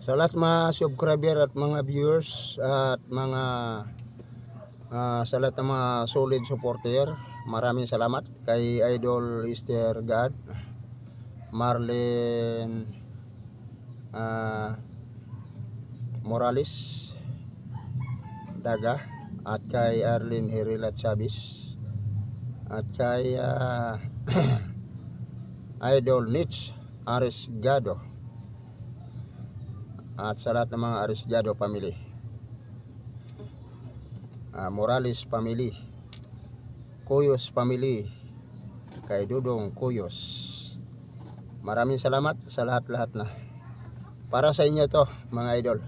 Sa lahat mga subscriber at mga viewers at mga sa lahat ng mga solid supporter, maraming salamat kay Idol Esther God, Marlene Morales Daga, at kay Arlene Herrera Chavez, at kay Idol Nitch Arisgado, at sa lahat ng mga Arisgado family, Morales family, Cuyos family, kay Dudong Cuyos. Maraming salamat sa lahat-lahat na. Para sa inyo to mga idol.